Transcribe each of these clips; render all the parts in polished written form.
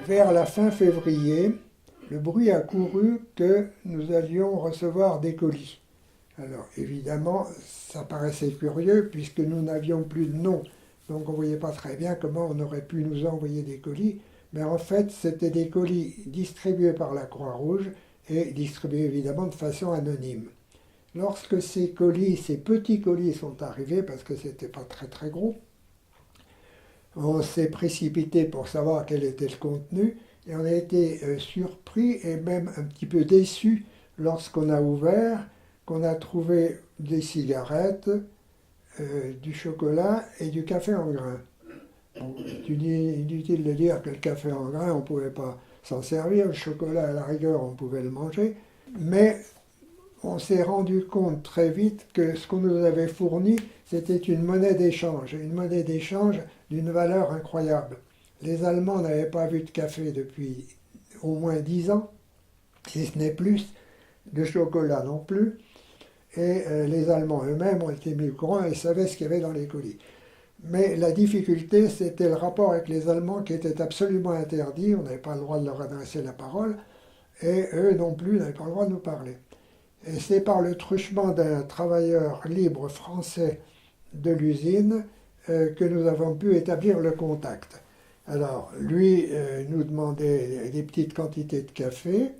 vers la fin février, le bruit a couru que nous allions recevoir des colis. Alors évidemment, ça paraissait curieux puisque nous n'avions plus de nom. Donc on ne voyait pas très bien comment on aurait pu nous envoyer des colis. Mais en fait, c'était des colis distribués par la Croix-Rouge et distribués évidemment de façon anonyme. Lorsque ces colis, ces petits colis sont arrivés, parce que c'était pas très très gros, on s'est précipité pour savoir quel était le contenu et on a été surpris et même un petit peu déçus lorsqu'on a ouvert, qu'on a trouvé des cigarettes, du chocolat et du café en grains. Bon, inutile de dire que le café en grains, on ne pouvait pas s'en servir, le chocolat à la rigueur, on pouvait le manger, mais on s'est rendu compte très vite que ce qu'on nous avait fourni, c'était une monnaie d'échange d'une valeur incroyable. Les Allemands n'avaient pas vu de café depuis au moins 10 ans, si ce n'est plus, de chocolat non plus, et les Allemands eux-mêmes ont été mis au courant et savaient ce qu'il y avait dans les colis. Mais la difficulté, c'était le rapport avec les Allemands qui était absolument interdit, on n'avait pas le droit de leur adresser la parole, et eux non plus n'avaient pas le droit de nous parler. Et c'est par le truchement d'un travailleur libre français de l'usine que nous avons pu établir le contact. Alors, lui nous demandait des petites quantités de café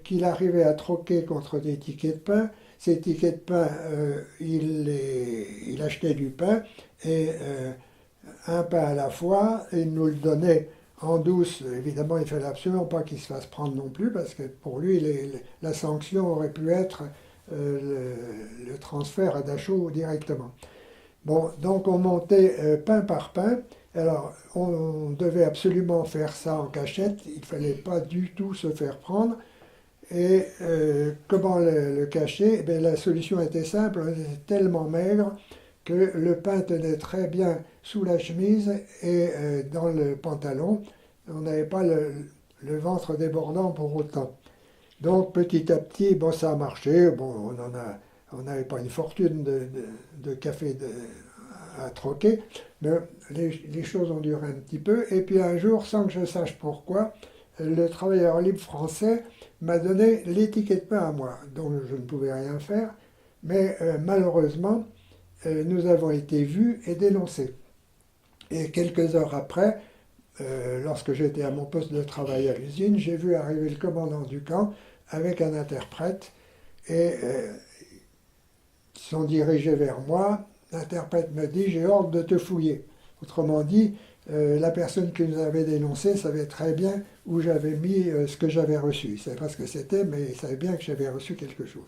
qu'il arrivait à troquer contre des tickets de pain. Ces tickets de pain, il achetait du pain et un pain à la fois, il nous le donnait en douce. Évidemment, il ne fallait absolument pas qu'il se fasse prendre non plus, parce que pour lui, la sanction aurait pu être le transfert à Dachau directement. Bon, donc on montait pain par pain. Alors, on devait absolument faire ça en cachette. Il ne fallait pas du tout se faire prendre. Et comment le cacher? Eh la solution était simple, on était tellement maigre que le pain tenait très bien sous la chemise et dans le pantalon. On n'avait pas le ventre débordant pour autant. Donc petit à petit, bon, ça a marché. Bon, on n'avait pas une fortune de café à troquer, mais les choses ont duré un petit peu. Et puis un jour, sans que je sache pourquoi, le travailleur libre français m'a donné l'étiquette de pain à moi, dont je ne pouvais rien faire, mais malheureusement, nous avons été vus et dénoncés. Et quelques heures après, lorsque j'étais à mon poste de travail à l'usine, j'ai vu arriver le commandant du camp avec un interprète et ils sont dirigés vers moi. L'interprète me dit: j'ai ordre de te fouiller. Autrement dit, la personne qui nous avait dénoncé savait très bien où j'avais mis ce que j'avais reçu. Il ne savait pas ce que c'était, mais il savait bien que j'avais reçu quelque chose.